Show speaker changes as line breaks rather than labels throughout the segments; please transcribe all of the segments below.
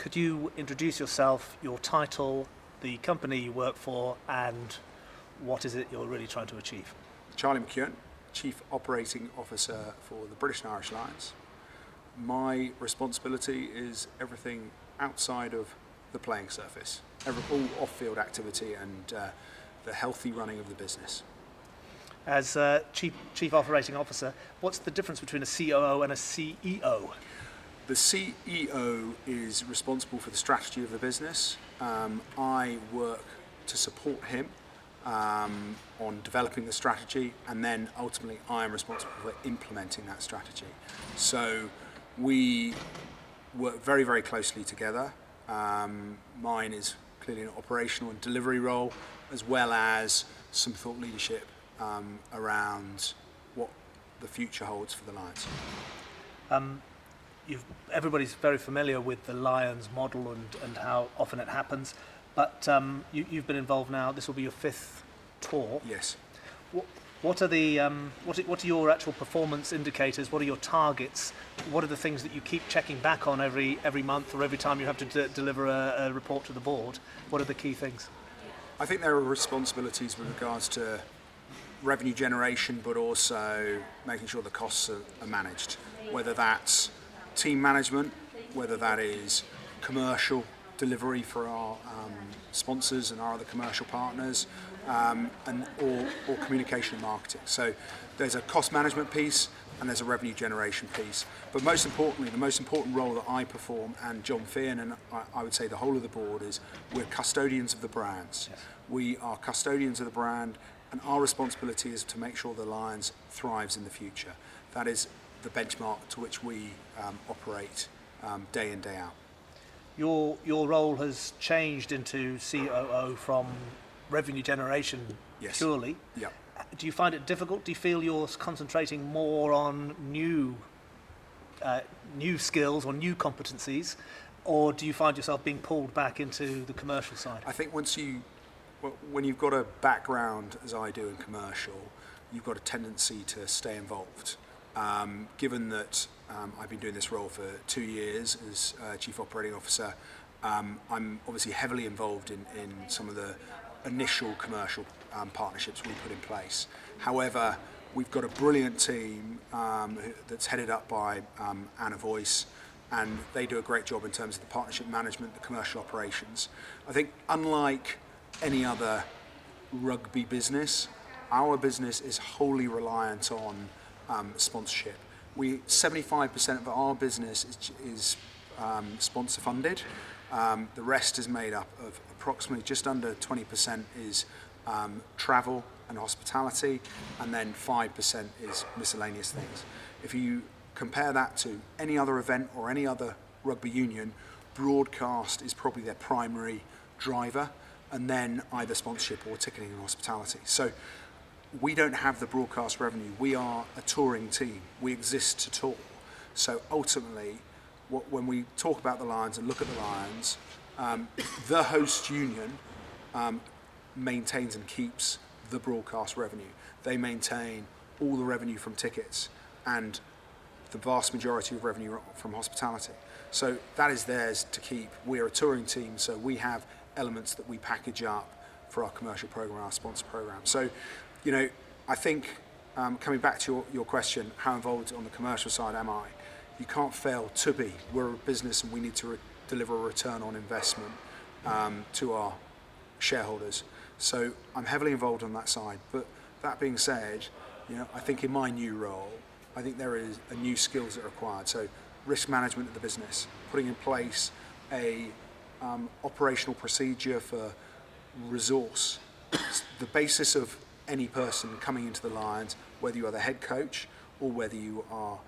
Could you introduce yourself, your title, the company you work for, and what is it you're really trying to achieve?
Charlie McEwen, Chief Operating Officer for the British and Irish Lions. My responsibility is everything outside of the playing surface, all off-field activity and the healthy running of the business.
As Chief Operating Officer, what's the difference between a COO and a CEO?
The CEO is responsible for the strategy of the business. I work to support him on developing the strategy, and then ultimately I am responsible for implementing that strategy. So we work very, very closely together. Mine is clearly an operational and delivery role, as well as some thought leadership around what the future holds for the Lions.
Everybody's very familiar with the Lions model and how often it happens, but you've been involved now. This will be your 5th tour.
Yes.
What are your actual performance indicators? What are your targets? What are the things that you keep checking back on every month or every time you have to deliver a report to the board? What are the key things?
I think there are responsibilities with regards to revenue generation, but also making sure the costs are managed, whether that's team management, whether that is commercial delivery for our sponsors and our other commercial partners, or communication and marketing. So there's a cost management piece and there's a revenue generation piece. But most importantly, the most important role that I perform, and John Feehan and I would say the whole of the board, is we're custodians of the brands.
Yes.
We are custodians of the brand, and our responsibility is to make sure the Lions thrives in the future. That is the benchmark to which we operate day in, day out.
Your role has changed into COO from revenue generation.
Yes.
Purely.
Yeah.
Do you find it difficult? Do you feel you're concentrating more on new skills or new competencies, or do you find yourself being pulled back into the commercial side?
I think when you've got a background, as I do in commercial, you've got a tendency to stay involved. Given that I've been doing this role for 2 years as Chief Operating Officer, I'm obviously heavily involved in some of the initial commercial partnerships we put in place. However, we've got a brilliant team that's headed up by Anna Voice, and they do a great job in terms of the partnership management, the commercial operations. I think unlike any other rugby business, our business is wholly reliant on sponsorship. 75% of our business is sponsor funded. The rest is made up of approximately just under 20% is travel and hospitality, and then 5% is miscellaneous things. If you compare that to any other event or any other rugby union, broadcast is probably their primary driver, and then either sponsorship or ticketing and hospitality. So we don't have the broadcast revenue. We are a touring team. We exist to tour. So ultimately, when we talk about the Lions and look at the Lions, the host union maintains and keeps the broadcast revenue. They maintain all the revenue from tickets and the vast majority of revenue from hospitality. So that is theirs to keep. We're a touring team, so we have elements that we package up for our commercial program, our sponsor program. So, I think coming back to your question, how involved on the commercial side am I? You can't fail to be. We're a business and we need to deliver a return on investment to our shareholders. So I'm heavily involved on that side. But that being said, I think in my new role, I think there is a new skills that are required. So risk management of the business, putting in place a operational procedure for resource. The basis of any person coming into the Lions, whether you are the head coach or whether you are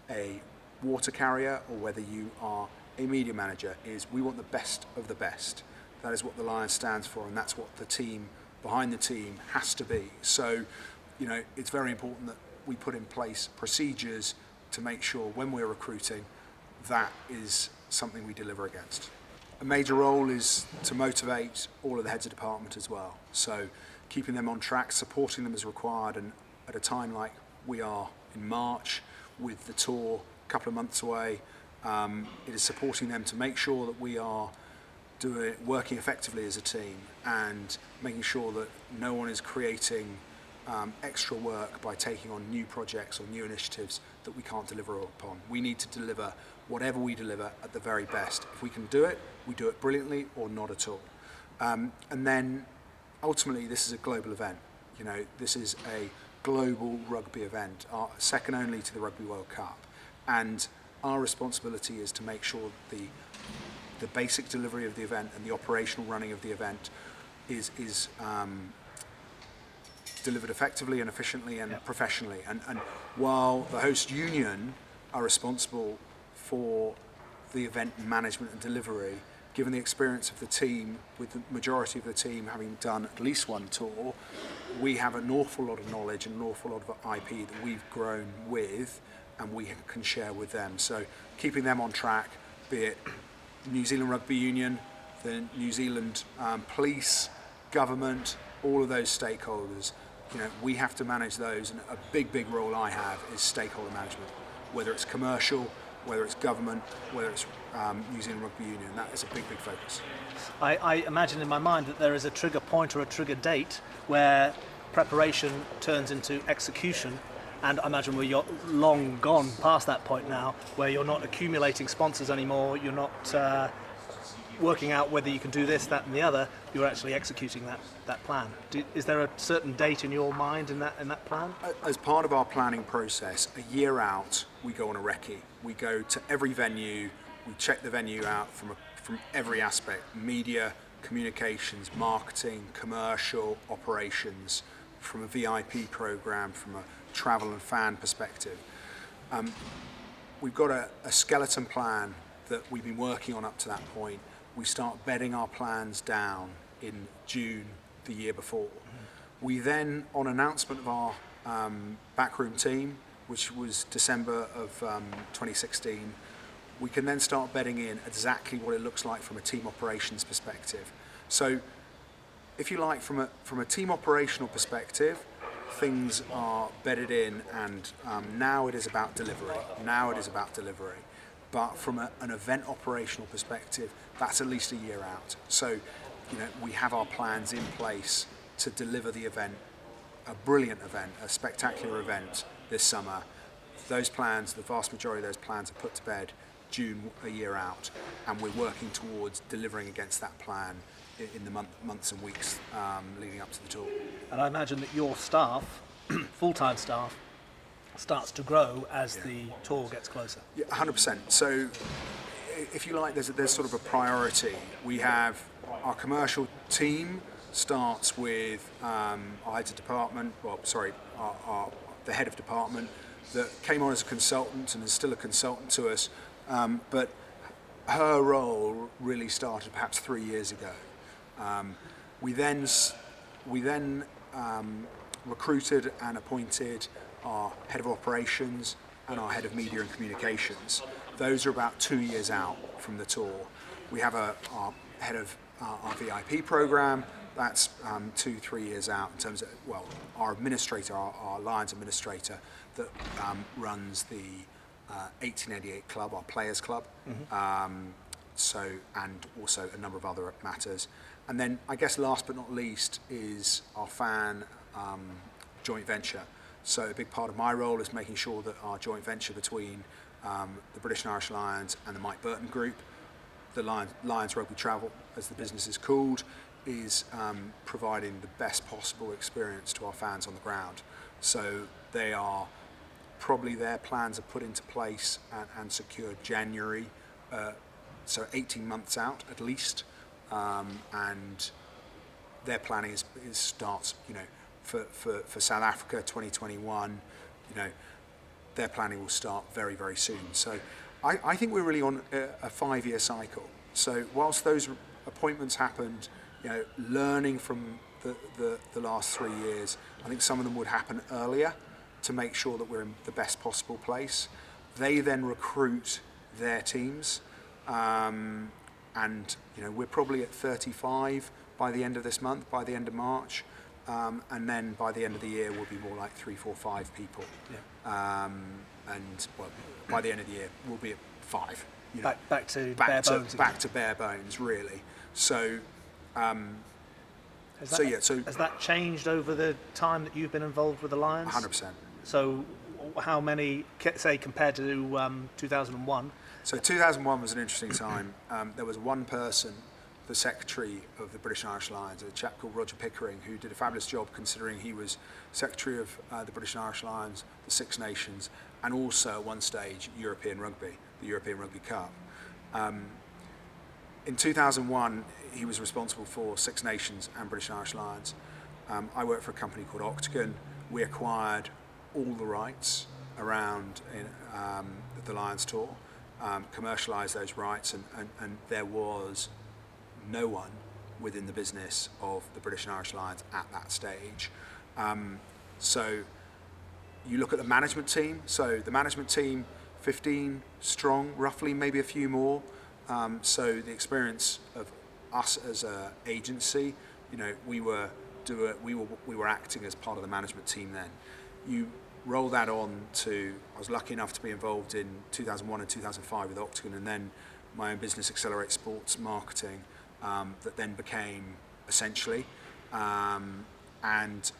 a water carrier or whether you are a media manager, is we want the best of the best. That is what the Lions stands for, and that's what the team behind the team has to be. So, it's very important that we put in place procedures to make sure when we're recruiting, that is something we deliver against. A major role is to motivate all of the heads of department as well. So keeping them on track, supporting them as required, and at a time like we are in March with the tour a couple of months away, It is supporting them to make sure that we are working effectively as a team and making sure that no one is creating extra work by taking on new projects or new initiatives that we can't deliver upon. We need to deliver whatever we deliver at the very best. If we can do it, we do it brilliantly or not at all. And then ultimately this is a global event. You know, this is a global rugby event, second only to the Rugby World Cup. And our responsibility is to make sure the basic delivery of the event and the operational running of the event is delivered effectively and efficiently and professionally. And while the host union are responsible for the event management and delivery, given the experience of the team, with the majority of the team having done at least one tour, we have an awful lot of knowledge and an awful lot of IP that we've grown with and we can share with them. So keeping them on track, be it New Zealand Rugby Union, the New Zealand police, government, all of those stakeholders, you know, we have to manage those, and a big role I have is stakeholder management, whether it's commercial, whether it's government, whether it's New Zealand Rugby Union. That is a big focus.
I imagine in my mind that there is a trigger point or a trigger date where preparation turns into execution, and I imagine we're long gone past that point now, where you're not accumulating sponsors anymore, you're not working out whether you can do this, that and the other, you're actually executing that plan. Is there a certain date in your mind in that plan?
As part of our planning process, a year out, we go on a recce. We go to every venue, we check the venue out from every aspect: media, communications, marketing, commercial, operations, from a VIP program, from a travel and fan perspective. We've got a skeleton plan that we've been working on up to that point. We start bedding our plans down in June the year before. We then, on announcement of our backroom team, which was December of 2016, we can then start bedding in exactly what it looks like from a team operations perspective. So, if you like, from a team operational perspective, things are bedded in, and now it is about delivery. But from an event operational perspective, that's at least a year out. So, you know, we have our plans in place to deliver the event, a brilliant event, a spectacular event this summer. Those plans, the vast majority of those plans are put to bed June a year out, and we're working towards delivering against that plan in the months and weeks leading up to the tour.
And I imagine that your staff, full-time staff, starts to grow as the tour gets closer.
Yeah, 100%. So, if you like, there's sort of a priority. We have our commercial team starts with our head of department. The head of department that came on as a consultant and is still a consultant to us, but her role really started perhaps 3 years ago. We then recruited and appointed our head of operations and our head of media and communications. Those are about 2 years out from the tour. We have our head of our VIP program. That's 2-3 years out in terms of, well, our administrator, our Lions administrator that runs the 1888 club, our players club. So, and also a number of other matters. And then I guess last but not least is our fan joint venture. So a big part of my role is making sure that our joint venture between the British and Irish Lions and the Mike Burton Group, the Lions Rugby Travel, as the business is called, is providing the best possible experience to our fans on the ground. So they are probably, their plans are put into place and secured January, so 18 months out at least, and their planning starts, you know, for South Africa 2021, you know, their planning will start very soon. So I think we're really on a 5-year cycle. So whilst those appointments happened, you know, learning from the last 3 years, I think some of them would happen earlier to make sure that we're in the best possible place. They then recruit their teams, and you know, we're probably at 35 by the end of this month, by the end of March. And then by the end of the year, we'll be more like 3, 4, 5 people. And well, by the end of the year, we'll be at 5. You
know, back to bare bones,
really. So,
has that changed over the time that you've been involved with the Lions?
100%.
So, how many, say, compared to 2001?
So 2001 was an interesting time. There was one person, the secretary of the British and Irish Lions, a chap called Roger Pickering, who did a fabulous job considering he was secretary of the British and Irish Lions, the Six Nations, and also at one stage European Rugby, the European Rugby Cup. In 2001, he was responsible for Six Nations and British and Irish Lions. I worked for a company called Octagon. We acquired all the rights around the Lions Tour, commercialised those rights, and there was no one within the business of the British and Irish Lions at that stage. So you look at the management team. So the management team, 15 strong, roughly, maybe a few more. So the experience of us as an agency, you know, we were acting as part of the management team then. You roll that on to, I was lucky enough to be involved in 2001 and 2005 with Octagon, and then my own business, Accelerate Sports Marketing, that then became Essentially. And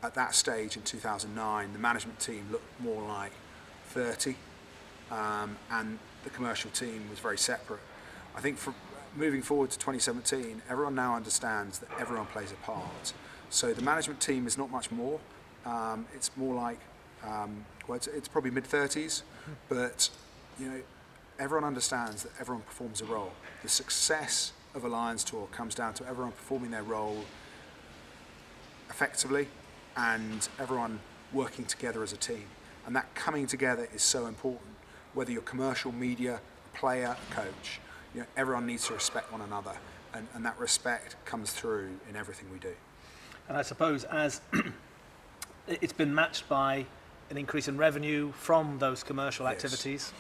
at that stage in 2009, the management team looked more like 30, and the commercial team was very separate. I think for moving forward to 2017, everyone now understands that everyone plays a part. So the management team is not much more. It's more like, it's probably mid-30s, but you know, everyone understands that everyone performs a role. The success of a Lions Tour comes down to everyone performing their role effectively and everyone working together as a team. And that coming together is so important. Whether you're commercial, media, player, coach, you know, everyone needs to respect one another, and that respect comes through in everything we do.
And I suppose as it's been matched by an increase in revenue from those commercial activities,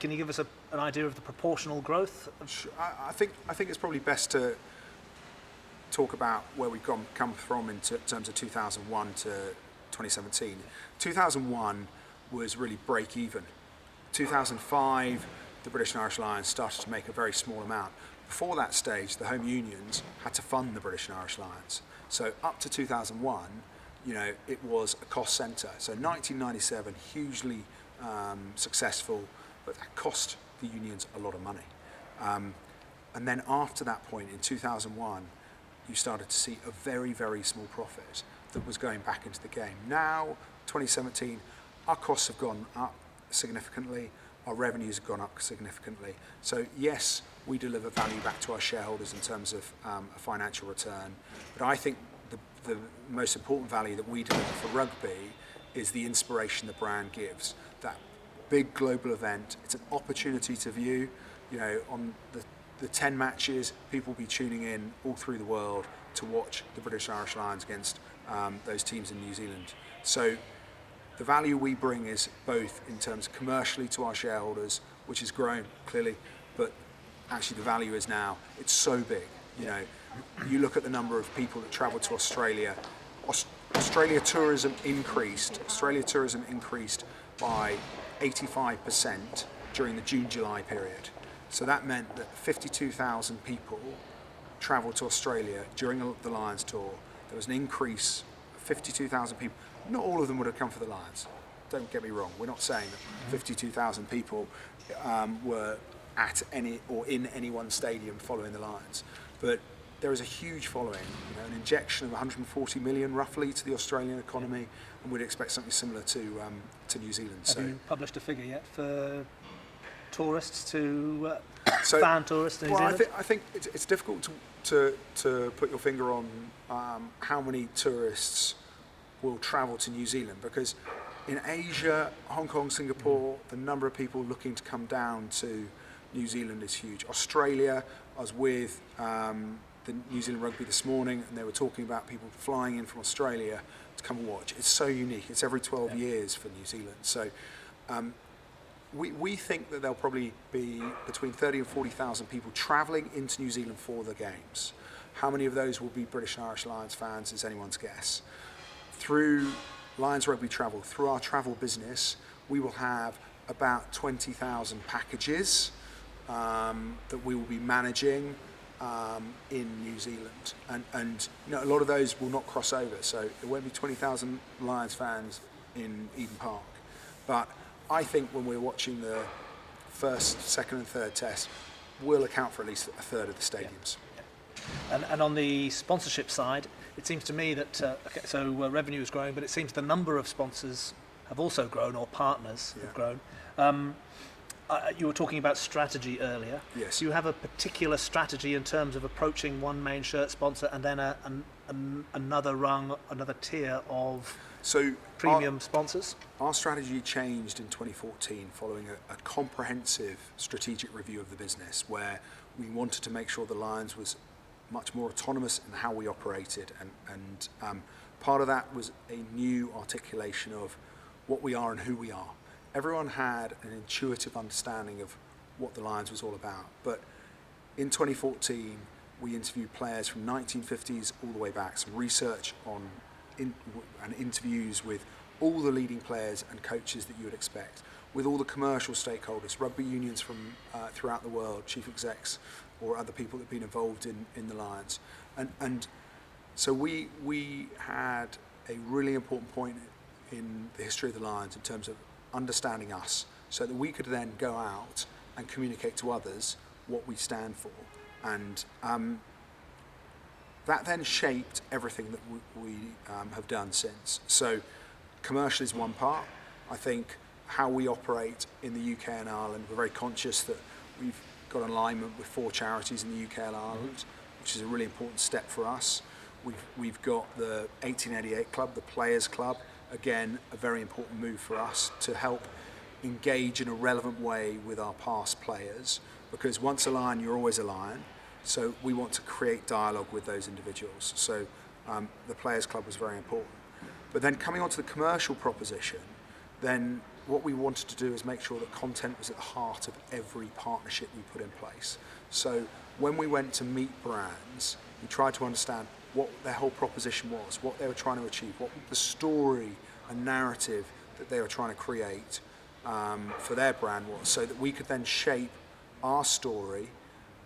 can you give us an idea of the proportional growth?
I think it's probably best to talk about where we've come from in terms of 2001 to 2017. 2001 was really break even. 2005, the British and Irish Lions started to make a very small amount. Before that stage, the home unions had to fund the British and Irish Lions. So up to 2001, you know, it was a cost centre. So 1997, hugely successful, but that cost the unions a lot of money. And then after that point, in 2001, you started to see a very, very small profit that was going back into the game. Now, 2017, our costs have gone up significantly, our revenues have gone up significantly. So yes, we deliver value back to our shareholders in terms of a financial return, but I think the most important value that we deliver for rugby is the inspiration the brand gives. That big global event, it's an opportunity to view, you know, on the 10 matches, people will be tuning in all through the world to watch the British and Irish Lions against those teams in New Zealand. So the value we bring is both in terms commercially to our shareholders, which has grown clearly, but actually the value is now, it's so big. You know, you look at the number of people that travel to Australia. Australia tourism increased by 85% during the June-July period. So that meant that 52,000 people travelled to Australia during the Lions Tour. There was an increase of 52,000 people. Not all of them would have come for the Lions. Don't get me wrong. We're not saying that 52,000 people were at any or in any one stadium following the Lions. But there is a huge following, you know, an injection of 140 million roughly to the Australian economy, and we'd expect something similar to New Zealand.
Have you published a figure yet for tourists to fan tourists to New Zealand?
I think it's difficult to put your finger on how many tourists will travel to New Zealand, because in Asia, Hong Kong, Singapore, the number of people looking to come down to New Zealand is huge. Australia, I was with the New Zealand Rugby this morning, and they were talking about people flying in from Australia to come and watch. It's so unique. It's every 12 years for New Zealand. So we think that there'll probably be between 30 and 40,000 people travelling into New Zealand for the games. How many of those will be British and Irish Lions fans is anyone's guess. Through Lions Rugby Travel, through our travel business, we will have about 20,000 packages that we will be managing in New Zealand, and a lot of those will not cross over, so there won't be 20,000 Lions fans in Eden Park. But I think when we're watching the first, second and third test, we'll account for at least a third of the stadiums.
And on the sponsorship side, it seems to me that revenue is growing, but it seems the number of sponsors have also grown, or partners have grown. You were talking about strategy earlier.
Yes.
Do you have a particular strategy in terms of approaching one main shirt sponsor and then another rung, another tier of premium sponsors?
Our strategy changed in 2014 following a comprehensive strategic review of the business, where we wanted to make sure the Lions was much more autonomous in how we operated, and part of that was a new articulation of what we are and who we are. Everyone had an intuitive understanding of what the Lions was all about, but in 2014 we interviewed players from 1950s all the way back, some research and interviews with all the leading players and coaches that you would expect, with all the commercial stakeholders, rugby unions from throughout the world, chief execs or other people that have been involved in the Lions. And so we had a really important point in the history of the Lions in terms of understanding us, so that we could then go out and communicate to others what we stand for. And that then shaped everything that we have done since. So commercial is one part. I think how we operate in the UK and Ireland, we're very conscious that we've got alignment with 4 charities in the UK and Ireland, which is a really important step for us. We've got the 1888 Club, the Players Club, again, a very important move for us to help engage in a relevant way with our past players, because once a Lion, you're always a Lion. So we want to create dialogue with those individuals. So the Players Club was very important. But then coming on to the commercial proposition, then what we wanted to do is make sure that content was at the heart of every partnership we put in place. So when we went to meet brands, we tried to understand what their whole proposition was, what they were trying to achieve, what the story and narrative that they were trying to create for their brand was, so that we could then shape our story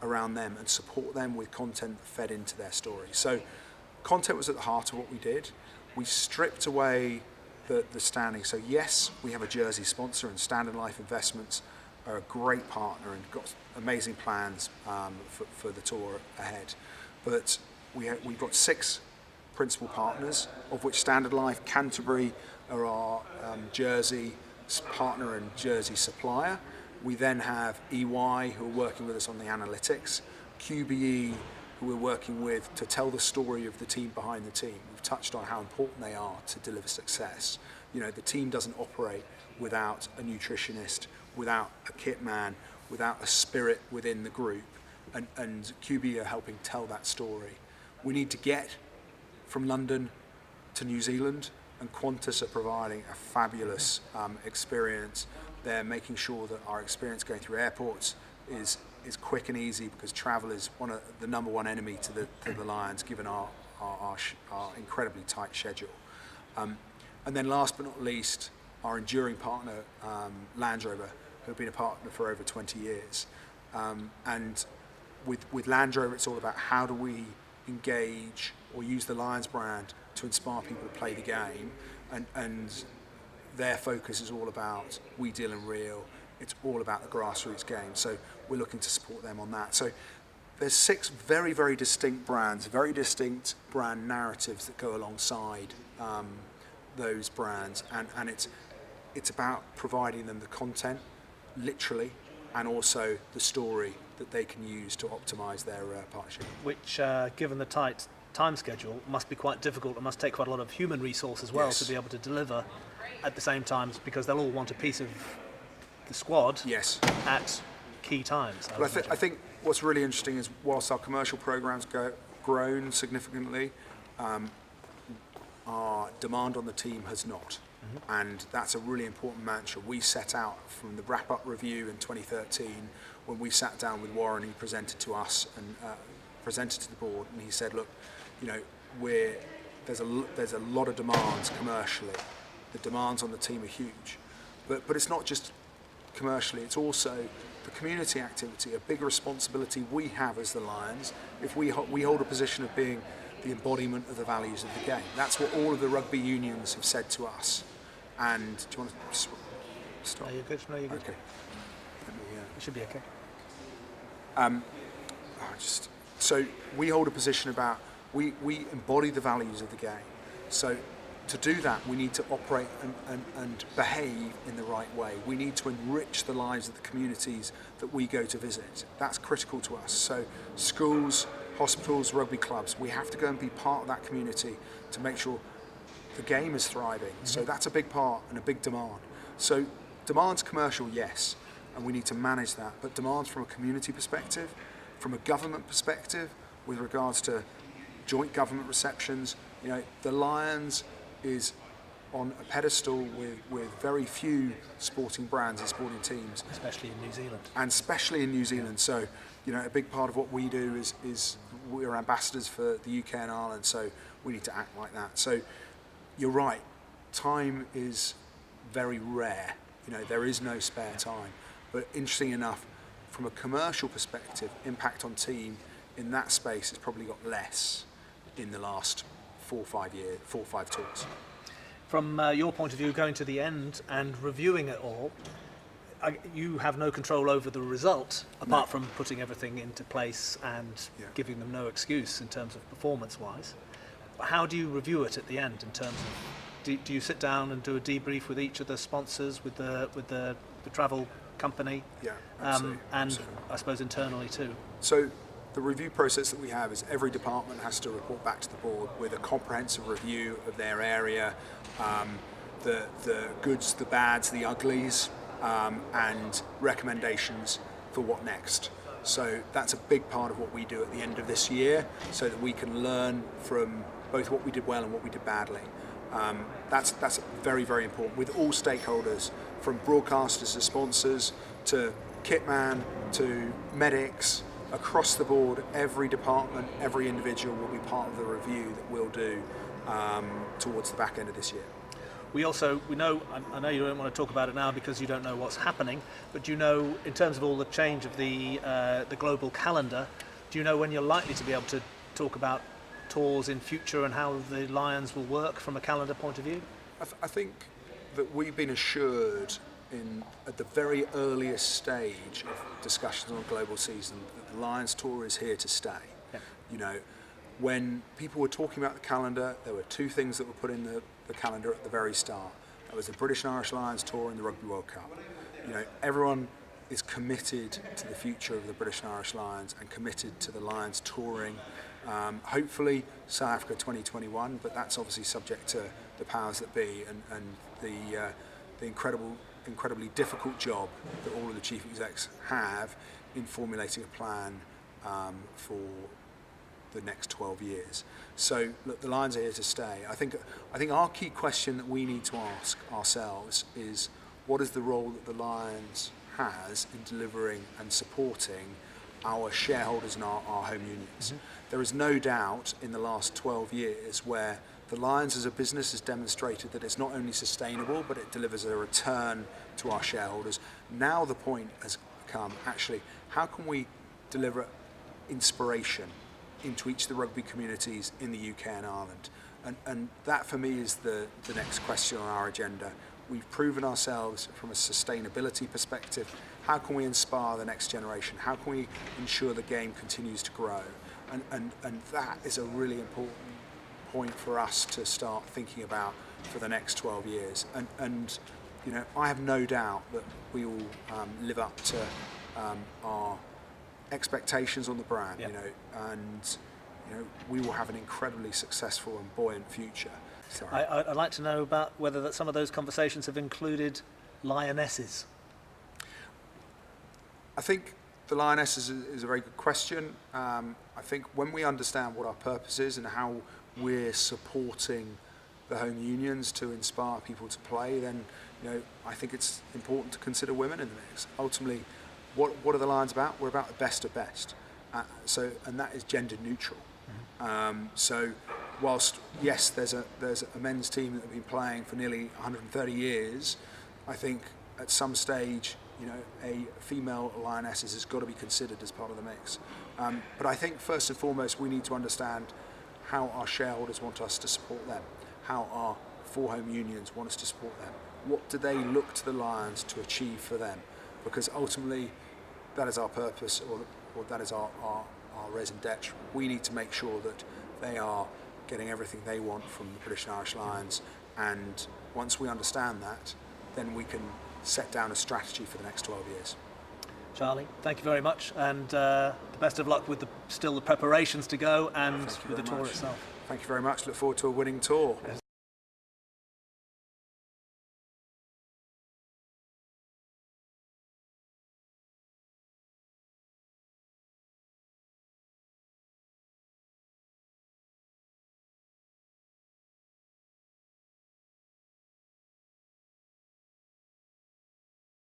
around them and support them with content that fed into their story. So content was at the heart of what we did. We stripped away the standing. So yes, we have a jersey sponsor, and Standard Life Investments are a great partner and got amazing plans for the tour ahead. But we've got 6 principal partners, of which Standard Life, Canterbury are our jersey partner and jersey supplier. We then have EY, who are working with us on the analytics, QBE, who we're working with to tell the story of the team behind the team. We've touched on how important they are to deliver success. The team doesn't operate without a nutritionist, without a kit man, without a spirit within the group, and QBE are helping tell that story. We need to get from London to New Zealand, and Qantas are providing a fabulous experience. They're making sure that our experience going through airports is quick and easy, because travel is the number one enemy to the Lions, given our incredibly tight schedule. And then last but not least, our enduring partner, Land Rover, who have been a partner for over 20 years. And with Land Rover, it's all about how do we engage or use the Lions brand to inspire people to play the game, and their focus is all about we deal in real. It's all about the grassroots game, so we're looking to support them on that. So there's 6 very, very distinct brands, very distinct brand narratives that go alongside those brands, and it's about providing them the content, literally, and also the story that they can use to optimise their partnership.
Which, given the tight time schedule, must be quite difficult and must take quite a lot of human resource as well,
Yes.
to be able to deliver at the same time, because they'll all want a piece of the squad
Yes.
at key times.
But I think what's really interesting is, whilst our commercial programs grown significantly, our demand on the team has not. And that's a really important mantra. We set out from the wrap-up review in 2013, when we sat down with Warren, he presented to us and presented to the board, and he said, look, there's a lot of demands commercially. The demands on the team are huge, but it's not just commercially, it's also the community activity, a big responsibility we have as the Lions. If we hold a position of being the embodiment of the values of the game. That's what all of the rugby unions have said to us. And do you want to stop?
No, you're good. No, you're good.
Okay.
It should be okay.
So we hold a position about, we embody the values of the game. So to do that, we need to operate and behave in the right way. We need to enrich the lives of the communities that we go to visit. That's critical to us. So schools, hospitals, rugby clubs, we have to go and be part of that community to make sure the game is thriving. So that's a big part and a big demand. So demand's commercial, yes, and we need to manage that, but demands from a community perspective, from a government perspective, with regards to joint government receptions, the Lions is on a pedestal with very few sporting brands and sporting teams.
Especially in New Zealand.
And especially in New Zealand. So, a big part of what we do is we're ambassadors for the UK and Ireland, so we need to act like that. So you're right, time is very rare. There is no spare time. But interesting enough, from a commercial perspective, impact on team in that space has probably got less in the last 4 or 5 tours.
From your point of view, going to the end and reviewing it all, you have no control over the result, apart from putting everything into place and giving them no excuse in terms of performance-wise. How do you review it at the end in terms of, do you sit down and do a debrief with each of the sponsors, with the travel company?
Yeah,
and
absolutely.
I suppose internally too.
So the review process that we have is every department has to report back to the board with a comprehensive review of their area, the goods, the bads, the uglies, and recommendations for what next. So that's a big part of what we do at the end of this year, so that we can learn from both what we did well and what we did badly. That's very, very important with all stakeholders, from broadcasters to sponsors to kitman to medics, across the board. Every department, every individual will be part of the review that we'll do towards the back end of this year.
We know, I know you don't want to talk about it now because you don't know what's happening, but do you know, in terms of all the change of the global calendar, do you know when you're likely to be able to talk about tours in future and how the Lions will work from a calendar point of view?
I think that we've been assured at the very earliest stage of discussions on global season that the Lions tour is here to stay. Yeah. When people were talking about the calendar, there were 2 things that were put in the calendar at the very start. That was the British and Irish Lions tour and the Rugby World Cup. Everyone is committed to the future of the British and Irish Lions and committed to the Lions touring. Hopefully South Africa 2021, but that's obviously subject to the powers that be and the incredibly difficult job that all of the chief execs have in formulating a plan for the next 12 years. So look, the Lions are here to stay. I think our key question that we need to ask ourselves is, what is the role that the Lions has in delivering and supporting our shareholders and our home unions? Mm-hmm. There is no doubt in the last 12 years where the Lions as a business has demonstrated that it's not only sustainable, but it delivers a return to our shareholders. Now the point has come, actually, how can we deliver inspiration into each of the rugby communities in the UK and Ireland? And that for me is the next question on our agenda. We've proven ourselves from a sustainability perspective. How can we inspire the next generation? How can we ensure the game continues to grow? And that is a really important point for us to start thinking about for the next 12 years. And I have no doubt that we will live up to our expectations on the brand,
Yep.
And we will have an incredibly successful and buoyant future. Sorry.
I'd like to know about whether some of those conversations have included Lionesses.
I think the Lionesses is a very good question. I think when we understand what our purpose is and how we're supporting the home unions to inspire people to play, then I think it's important to consider women in the mix. Ultimately, what are the Lions about? We're about the best of best. And that is gender neutral. Mm-hmm. So whilst yes, there's a men's team that have been playing for nearly 130 years, I think at some stage you know, a female Lionesses has got to be considered as part of the mix. But I think first and foremost we need to understand how our shareholders want us to support them, how our for-home unions want us to support them. What do they look to the Lions to achieve for them? Because ultimately that is our purpose, or that is our raison d'etre. We need to make sure that they are getting everything they want from the British and Irish Lions, and once we understand that, then we can set down a strategy for the next 12 years.
Charlie, thank you very much, and the best of luck with the preparations to go and with the tour itself.
Thank you very much. Look forward to a winning tour.